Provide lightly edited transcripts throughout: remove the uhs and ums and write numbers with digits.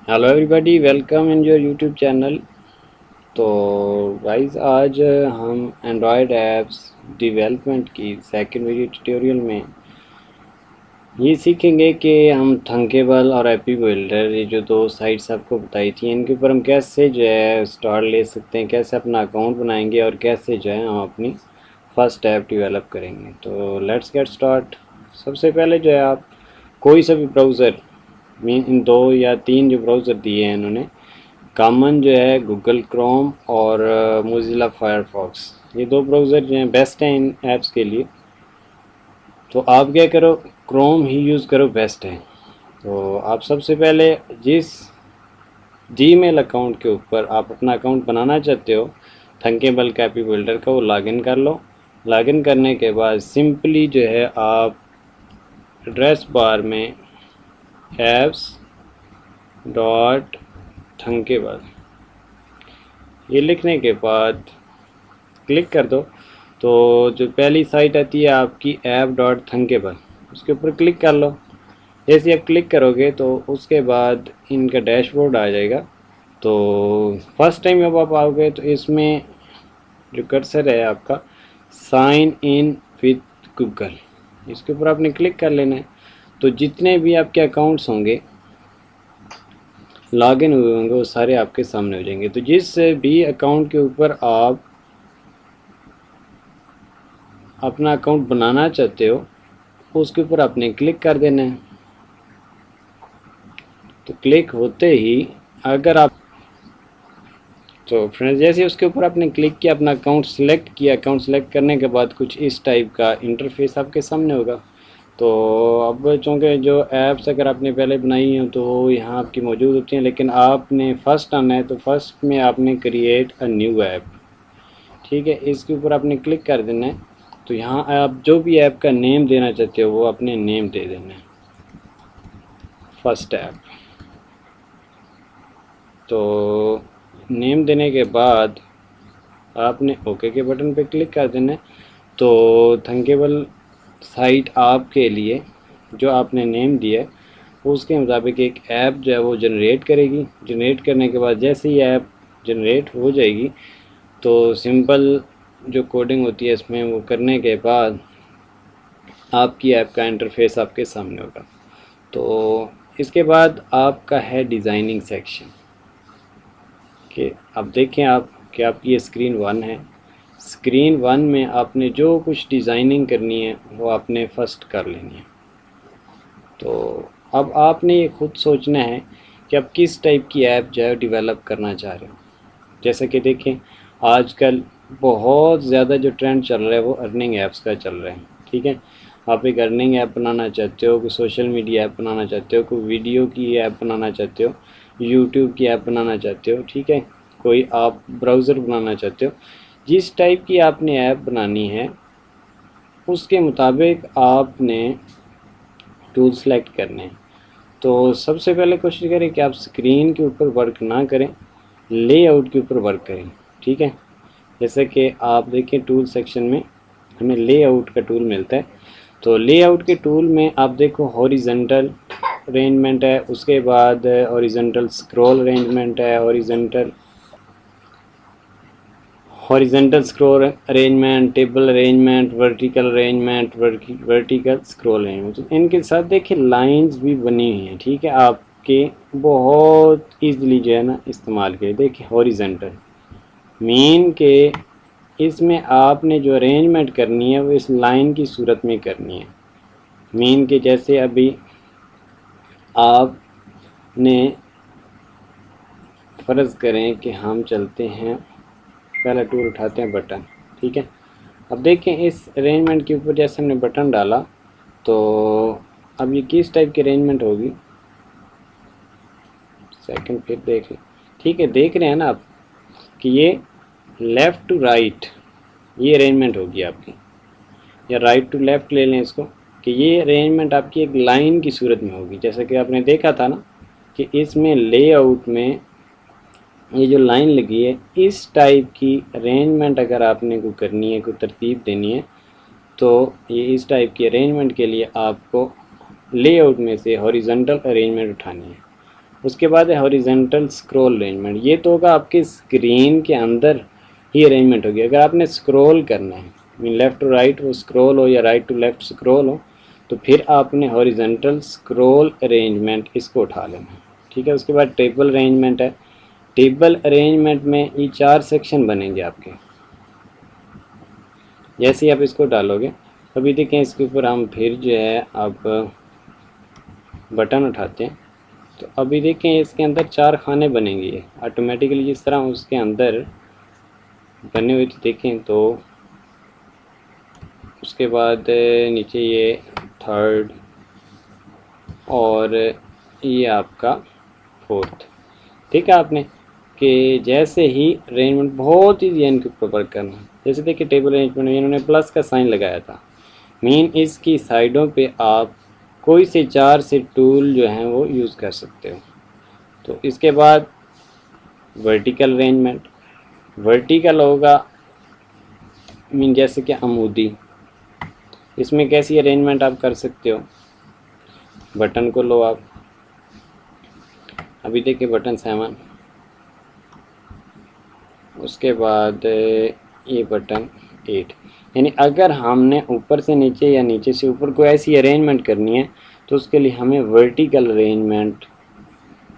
Hello everybody, welcome in your YouTube channel. तो guys, आज हम एंड्रॉयड ऐप्स डेवलपमेंट की सेकंड वीडियो ट्यूटोरियल में ये सीखेंगे कि हम थंकेबल और एपी बिल्डर, ये जो दो साइट्स आपको बताई थी, इनके ऊपर हम कैसे जो है स्टार्ट ले सकते हैं, कैसे अपना अकाउंट बनाएंगे और कैसे जो है हम अपनी फर्स्ट ऐप डेवलप करेंगे। तो लेट्स गेट स्टार्ट। सबसे पहले जो है आप कोई सा भी ब्राउज़र, मीन इन दो या तीन जो ब्राउज़र दिए हैं इन्होंने, कॉमन जो है गूगल क्रोम और मोज़िला फायरफॉक्स, ये दो ब्राउज़र जो हैं बेस्ट हैं इन ऐप्स के लिए। तो आप क्या करो, क्रोम ही यूज़ करो, बेस्ट है। तो आप सबसे पहले जिस जीमेल अकाउंट के ऊपर आप अपना अकाउंट बनाना चाहते हो थंकेबल कैपी बिल्डर का, वो लॉगिन कर लो। लॉगिन करने के बाद सिंपली जो है आप एड्रेस बार में ऐप्स डॉट थंकेबल ये लिखने के बाद क्लिक कर दो। तो जो पहली साइट आती है आपकी ऐप डॉट थंकेबल, उसके ऊपर क्लिक कर लो। जैसे आप क्लिक करोगे तो उसके बाद इनका डैशबोर्ड आ जाएगा। तो फर्स्ट टाइम जब आप आओगे तो इसमें जो कर्सर है आपका साइन इन विद गूगल, इसके ऊपर आपने क्लिक कर लेना है। तो जितने भी आपके अकाउंट्स होंगे, लॉगिन हुए होंगे, वो सारे आपके सामने हो जाएंगे। तो जिस भी अकाउंट के ऊपर आप अपना अकाउंट बनाना चाहते हो उसके ऊपर आपने क्लिक कर देना है। तो क्लिक होते ही अगर आप, तो फ्रेंड्स जैसे उसके ऊपर आपने क्लिक किया, अपना अकाउंट सेलेक्ट किया, अकाउंट सेलेक्ट करने के बाद कुछ इस टाइप का इंटरफेस आपके सामने होगा। तो अब चूँकि जो ऐप्स अगर आपने पहले बनाई हो तो वो यहाँ आपकी मौजूद होती हैं, लेकिन आपने फ़र्स्ट आना है तो फर्स्ट में आपने क्रिएट अ न्यू ऐप, ठीक है, इसके ऊपर आपने क्लिक कर देना है। तो यहाँ आप जो भी ऐप का नेम देना चाहते हो वो अपने नेम दे देना है, फर्स्ट ऐप। तो नेम देने के बाद आपने ओके के बटन पे क्लिक कर देना है। तो थंकेबल साइट आपके लिए जो आपने नेम दिया है उसके मुताबिक एक ऐप जो है वो जनरेट करेगी। जनरेट करने के बाद जैसे ही ऐप जनरेट हो जाएगी तो सिंपल जो कोडिंग होती है इसमें वो करने के बाद आपकी ऐप का इंटरफेस आपके सामने होगा। तो इसके बाद आपका है डिज़ाइनिंग सेक्शन, कि अब देखें आप कि आपकी ये स्क्रीन 1 है। स्क्रीन 1 में आपने जो कुछ डिज़ाइनिंग करनी है वो आपने फ़र्स्ट कर लेनी है। तो अब आपने ये खुद सोचना है कि आप किस टाइप की ऐप जो है डेवलप करना चाह रहे हो। जैसे कि देखें, आजकल बहुत ज़्यादा जो ट्रेंड चल रहा है वो अर्निंग ऐप्स का चल रहा है, ठीक है। आप एक अर्निंग ऐप बनाना चाहते हो, कोई सोशल मीडिया ऐप बनाना चाहते हो, कोई वीडियो की ऐप बनाना चाहते हो, यूट्यूब की ऐप बनाना चाहते हो, ठीक है, कोई आप ब्राउज़र बनाना चाहते हो, जिस टाइप की आपने ऐप बनानी है उसके मुताबिक आपने टूल सेलेक्ट करने हैं। तो सबसे पहले कोशिश करें कि आप स्क्रीन के ऊपर वर्क ना करें, लेआउट के ऊपर वर्क करें, ठीक है। जैसे कि आप देखें टूल सेक्शन में हमें लेआउट का टूल मिलता है। तो लेआउट के टूल में आप देखो हॉरिजेंटल अरेंजमेंट है, उसके बाद हॉरिजेंटल स्क्रॉल अरेंजमेंट है, horizontal scroll arrangement, table arrangement, vertical arrangement, vertical scroll arrangement. तो इनके साथ देखिए लाइंस भी बनी हुई हैं, ठीक है, आपके बहुत ईजिली जो है ना इस्तेमाल के। देखिए हॉरिजेंटल मीन के इसमें आपने जो अरेंजमेंट करनी है वो इस लाइन की सूरत में करनी है। मीन के जैसे अभी आपने फ़र्ज़ करें कि हम चलते हैं, पहला टूल उठाते हैं बटन, ठीक है। अब देखें इस अरेंजमेंट के ऊपर जैसे हमने बटन डाला तो अब ये किस टाइप की अरेंजमेंट होगी, सेकंड फिर देख लें, ठीक है। देख रहे हैं ना आप कि ये लेफ़्ट टू राइट ये अरेंजमेंट होगी आपकी, या राइट टू लेफ़्ट ले लें इसको, कि ये अरेंजमेंट आपकी एक लाइन की सूरत में होगी। जैसे कि आपने देखा था ना कि इसमें लेआउट में ये जो लाइन लगी है इस टाइप की अरेंजमेंट अगर आपने को करनी है, कोई तरतीब देनी है, तो ये इस टाइप की अरेंजमेंट के लिए आपको लेआउट में से हॉरिजॉन्टल अरेंजमेंट उठानी है। उसके बाद है हॉरिजेंटल स्क्रॉल अरेंजमेंट। ये तो होगा आपके स्क्रीन के अंदर ही अरेंजमेंट होगी। अगर आपने स्क्रॉल करना है, मीन लेफ़्ट टू राइट वो स्क्रॉल हो या राइट टू लेफ़्ट स्क्रॉल हो, तो फिर आपने हॉरिजेंटल स्क्रॉल अरेंजमेंट इसको उठा लेना। ठीक है। उसके बाद टेबल अरेंजमेंट है। टेबल अरेंजमेंट में ये 4 सेक्शन बनेंगे आपके। जैसे ही आप इसको डालोगे, अभी देखें इसके ऊपर हम फिर जो है आप बटन उठाते हैं, तो अभी देखें इसके अंदर 4 खाने बनेंगे ऑटोमेटिकली, जिस तरह उसके अंदर बने हुए थे देखें। तो उसके बाद नीचे ये थर्ड और ये आपका फोर्थ। ठीक है आपने कि जैसे ही अरेंजमेंट बहुत ही ध्यान के ऊपर वर्क करना। जैसे देखिए टेबल अरेंजमेंट में इन्होंने प्लस का साइन लगाया था, मीन इसकी साइडों पे आप कोई से 4 से टूल जो हैं वो यूज़ कर सकते हो। तो इसके बाद वर्टिकल अरेंजमेंट, वर्टिकल होगा मीन जैसे कि अमूदी, इसमें कैसी अरेंजमेंट आप कर सकते हो। बटन को लो आप, अभी देखिए बटन 7, उसके बाद ये बटन 8। यानी अगर हमने ऊपर से नीचे या नीचे से ऊपर को ऐसी अरेंजमेंट करनी है तो उसके लिए हमें वर्टिकल अरेंजमेंट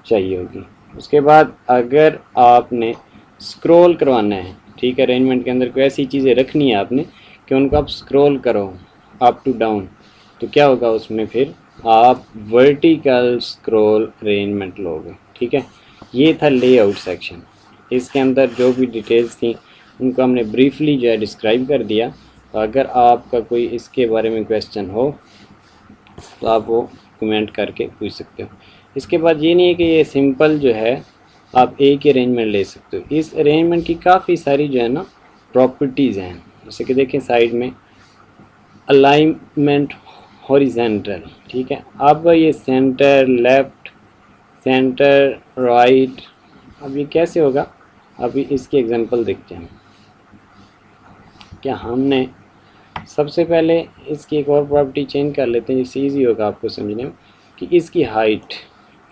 चाहिए होगी। उसके बाद अगर आपने स्क्रॉल करवाना है, ठीक है, अरेंजमेंट के अंदर कोई ऐसी चीज़ें रखनी है आपने कि उनको आप स्क्रॉल करो अप टू डाउन, तो क्या होगा उसमें फिर आप वर्टिकल स्क्रॉल अरेंजमेंट लोगे। ठीक है। ये था लेआउट सेक्शन। इसके अंदर जो भी डिटेल्स थी उनको हमने ब्रीफली जो है डिस्क्राइब कर दिया। तो अगर आपका कोई इसके बारे में क्वेश्चन हो तो आप वो कमेंट करके पूछ सकते हो। इसके बाद ये नहीं है कि ये सिंपल जो है आप एक ही अरेंजमेंट ले सकते हो। इस अरेंजमेंट की काफ़ी सारी जो है ना प्रॉपर्टीज़ हैं। जैसे कि देखें साइड में अलाइनमेंट हॉरिजेंटल, ठीक है। अब ये सेंटर लेफ़्ट, सेंटर राइट, अब ये कैसे होगा, अभी इसकी एग्जांपल देखते हैं। क्या हमने सबसे पहले इसकी एक और प्रॉपर्टी चेंज कर लेते हैं जिससे ईजी होगा आपको समझने में, कि इसकी हाइट,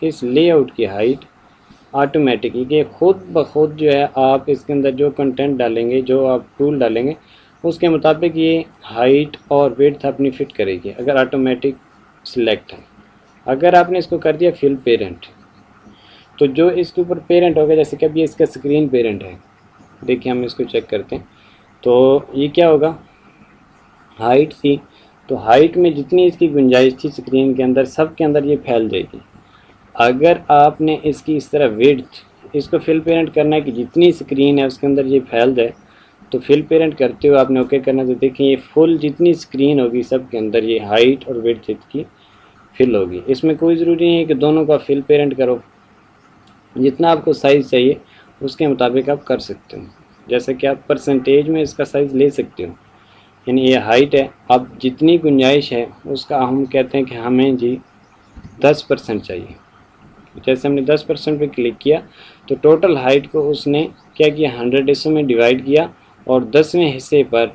इस लेआउट की हाइट ऑटोमेटिकली ये खुद ब खुद जो है आप इसके अंदर जो कंटेंट डालेंगे, जो आप टूल डालेंगे, उसके मुताबिक ये हाइट और विड्थ अपनी फिट करेगी अगर ऑटोमेटिक सिलेक्ट है। अगर आपने इसको कर दिया फिल पेरेंट, तो जो इसके ऊपर पेरेंट होगा, जैसे कि अभी इसका स्क्रीन पेरेंट है, देखिए हम इसको चेक करते हैं, तो ये क्या होगा, हाइट थी, तो हाइट में जितनी इसकी गुंजाइश थी स्क्रीन के अंदर सब के अंदर ये फैल जाएगी। अगर आपने इसकी इस तरह विड्थ, इसको फिल पेरेंट करना है कि जितनी स्क्रीन है उसके अंदर ये फैल जाए, तो फिल पेरेंट करते हुए आपने ओके करना। तो देखिए ये फुल जितनी स्क्रीन होगी सब के अंदर ये हाइट और विड्थ इसकी फिल होगी। इसमें कोई ज़रूरी नहीं है कि दोनों का फिल पेरेंट करो, जितना आपको साइज़ चाहिए उसके मुताबिक आप कर सकते हो। जैसे कि आप परसेंटेज में इसका साइज़ ले सकते हो, यानी ये हाइट है, अब जितनी गुंजाइश है उसका हम कहते हैं कि हमें जी 10% चाहिए। जैसे हमने 10% पे क्लिक किया तो टोटल हाइट को उसने क्या किया, 100 हिस्सों में डिवाइड किया और 10वें हिस्से पर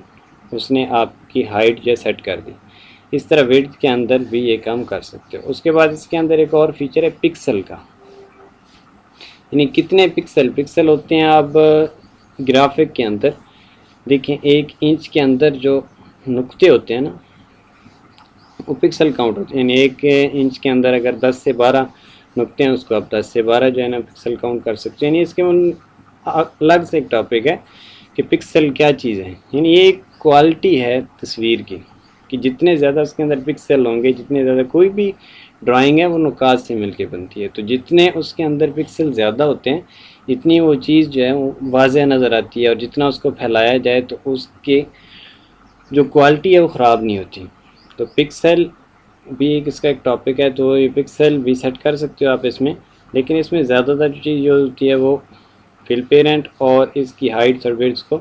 उसने आपकी हाइट जो सेट कर दी। इस तरह विड्थ के अंदर भी ये काम कर सकते हो। उसके बाद इसके अंदर एक और फीचर है पिक्सल का, यानी कितने पिक्सल होते हैं। अब ग्राफिक के अंदर देखें 1 इंच के अंदर जो नुक्ते होते हैं ना वो पिक्सल काउंट होते हैं। यानी 1 इंच के अंदर अगर 10 से 12 नुक्ते हैं उसको आप 10 से 12 जो है ना पिक्सल काउंट कर सकते हैं। यानी इसके अलग से एक टॉपिक है कि पिक्सल क्या चीज़ है। यानी ये एक क्वालिटी है तस्वीर की कि जितने ज़्यादा उसके अंदर पिक्सल होंगे, जितने ज़्यादा कोई भी ड्राइंग है वो नुकात से मिलके बनती है, तो जितने उसके अंदर पिक्सल ज़्यादा होते हैं इतनी वो चीज़ जो है वो वाज़ेह नज़र आती है, और जितना उसको फैलाया जाए तो उसके जो क्वालिटी है वो ख़राब नहीं होती। तो पिक्सल भी एक इसका एक टॉपिक है, तो ये पिक्सल भी सेट कर सकते हो आप इसमें, लेकिन इसमें ज़्यादातर जो चीज़ जो होती है वो फिल पेरेंट और इसकी हाइट्स और विड्थ्स को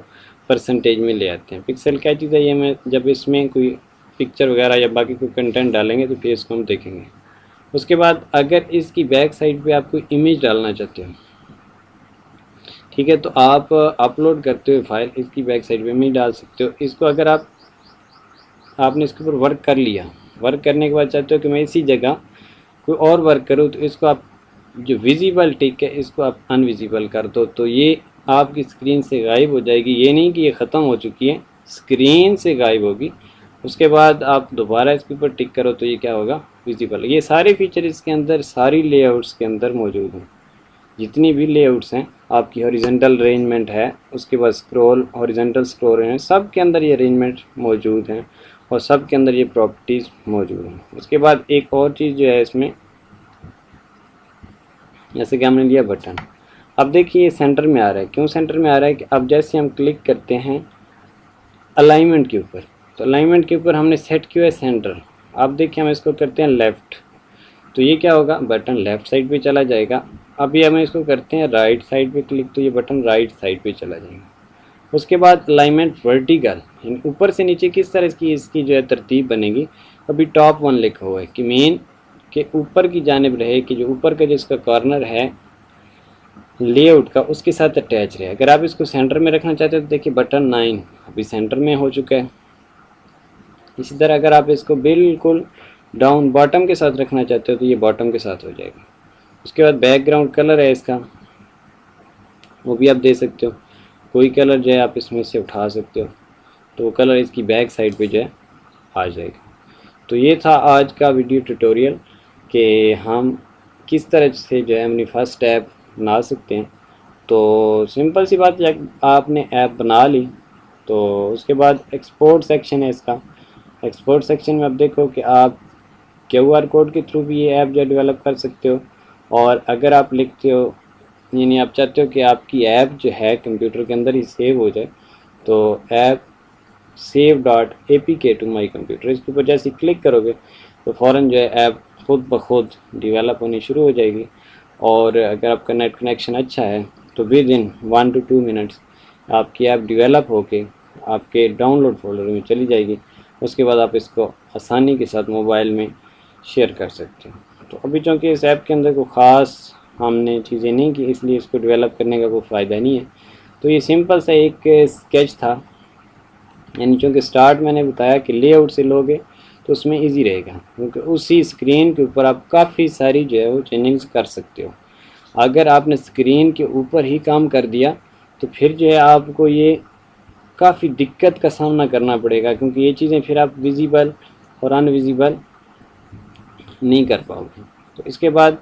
परसेंटेज में ले आते हैं। पिक्सल क्या चीज़ है ये मैं जब इसमें कोई पिक्चर वगैरह या बाकी कोई कंटेंट डालेंगे तो फिर इसको हम देखेंगे। उसके बाद अगर इसकी बैक साइड पे आप कोई इमेज डालना चाहते हो, ठीक है, तो आप अपलोड करते हुए फाइल इसकी बैक साइड पे इमेज डाल सकते हो। इसको अगर आपने इसके ऊपर वर्क कर लिया, वर्क करने के बाद चाहते हो कि मैं इसी जगह कोई और वर्क करूँ, तो इसको आप जो विजिबल टिक है इसको आप अनविजिबल कर दो, तो ये आपकी स्क्रीन से गायब हो जाएगी। ये नहीं कि ये ख़त्म हो चुकी है, स्क्रीन से गायब होगी। उसके बाद आप दोबारा इसके ऊपर टिक करो तो ये क्या होगा, विजिबल। ये सारे फीचर इसके अंदर, सारी लेआउट्स के अंदर मौजूद हैं। जितनी भी लेआउट्स हैं, आपकी हॉरिजॉन्टल अरेंजमेंट है, उसके बाद स्क्रॉल, हॉरिजॉन्टल स्क्रॉल है, सब के अंदर ये अरेंजमेंट मौजूद हैं और सब के अंदर ये प्रॉपर्टीज़ मौजूद हैं। उसके बाद एक और चीज़ जो है इसमें, जैसे कि हमने लिया बटन, अब देखिए सेंटर में आ रहा है। क्यों सेंटर में आ रहा है कि अब जैसे हम क्लिक करते हैं अलाइनमेंट के ऊपर, तो अलाइनमेंट के ऊपर हमने सेट किया है सेंटर। अब देखिए हम इसको करते हैं लेफ़्ट, तो ये क्या होगा, बटन लेफ़्ट साइड पे चला जाएगा। अभी हम इसको करते हैं राइट साइड पे क्लिक, तो ये बटन राइट साइड पे चला जाएगा। उसके बाद अलाइनमेंट वर्टिकल, ऊपर से नीचे किस तरह इसकी जो है तरतीब बनेगी। अभी टॉप वन लिखा हुआ है कि मेन के ऊपर की जानिब रहे, कि जो ऊपर का जिसका कॉर्नर है लेआउट का उसके साथ अटैच रहे। अगर आप इसको सेंटर में रखना चाहते हो तो देखिए बटन 9 अभी सेंटर में हो चुका है। इसी तरह अगर आप इसको बिल्कुल डाउन बॉटम के साथ रखना चाहते हो तो ये बॉटम के साथ हो जाएगा। उसके बाद बैकग्राउंड कलर है इसका, वो भी आप दे सकते हो, कोई कलर जो है आप इसमें से उठा सकते हो, तो वो कलर इसकी बैक साइड पे जो है आ जाएगा। तो ये था आज का वीडियो ट्यूटोरियल कि हम किस तरह से जो है अपनी फर्स्ट ऐप बना सकते हैं। तो सिंपल सी बात है, आपने ऐप बना ली तो उसके बाद एक्सपोर्ट सेक्शन है इसका। एक्सपोर्ट सेक्शन में आप देखो कि आप QR कोड के थ्रू भी ये ऐप जो डेवलप कर सकते हो, और अगर आप लिखते हो, यानी आप चाहते हो कि आपकी ऐप जो है कंप्यूटर के अंदर ही सेव हो जाए, तो app save.apk to my computer, इसके ऊपर जैसे क्लिक करोगे तो फ़ौरन जो है ऐप खुद ब खुद डेवलप होनी शुरू हो जाएगी। और अगर आपका नेट कनेक्शन अच्छा है तो विद इन 1 to 2 मिनट्स आपकी ऐप डेवलप होके आपके डाउनलोड फोल्डर में चली जाएगी। उसके बाद आप इसको आसानी के साथ मोबाइल में शेयर कर सकते हो। तो अभी चूँकि इस ऐप के अंदर कोई ख़ास हमने चीज़ें नहीं की, इसलिए इसको डेवलप करने का कोई फ़ायदा नहीं है। तो ये सिंपल सा एक स्केच था, यानी चूँकि स्टार्ट मैंने बताया कि लेआउट से लोगे तो उसमें इजी रहेगा, क्योंकि उसी स्क्रीन के ऊपर आप काफ़ी सारी जो है वो चेंजिंग्स कर सकते हो। अगर आपने स्क्रीन के ऊपर ही काम कर दिया तो फिर जो है आपको ये काफ़ी दिक्कत का सामना करना पड़ेगा, क्योंकि ये चीज़ें फिर आप विजिबल और अनविजिबल नहीं कर पाओगे। तो इसके बाद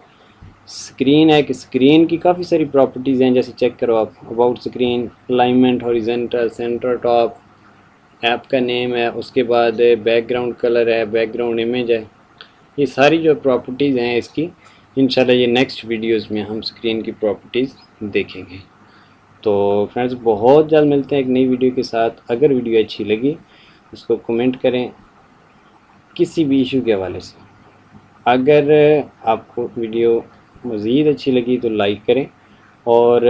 स्क्रीन है कि स्क्रीन की काफ़ी सारी प्रॉपर्टीज़ हैं, जैसे चेक करो आप, about screen, alignment, horizontal, centre, top, app का नेम है, उसके बाद बैकग्राउंड कलर है, बैकग्राउंड इमेज है। ये सारी जो प्रॉपर्टीज़ हैं इसकी, इंशाल्लाह ये नेक्स्ट वीडियोस में हम स्क्रीन की प्रॉपर्टीज़ देखेंगे। तो फ्रेंड्स बहुत जल्द मिलते हैं एक नई वीडियो के साथ। अगर वीडियो अच्छी लगी उसको कमेंट करें किसी भी इशू के हवाले से। अगर आपको वीडियो मज़ीद अच्छी लगी तो लाइक करें और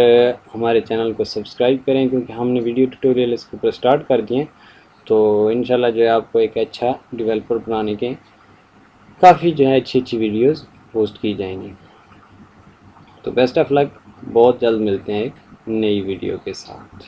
हमारे चैनल को सब्सक्राइब करें, क्योंकि हमने वीडियो ट्यूटोरियल इसके ऊपर स्टार्ट कर दिए हैं। तो इंशाल्लाह जो है आपको एक अच्छा डेवलपर बनाने के काफ़ी जो है अच्छी वीडियोस पोस्ट की जाएंगी। तो बेस्ट ऑफ लक, बहुत जल्द मिलते हैं एक नई वीडियो के साथ।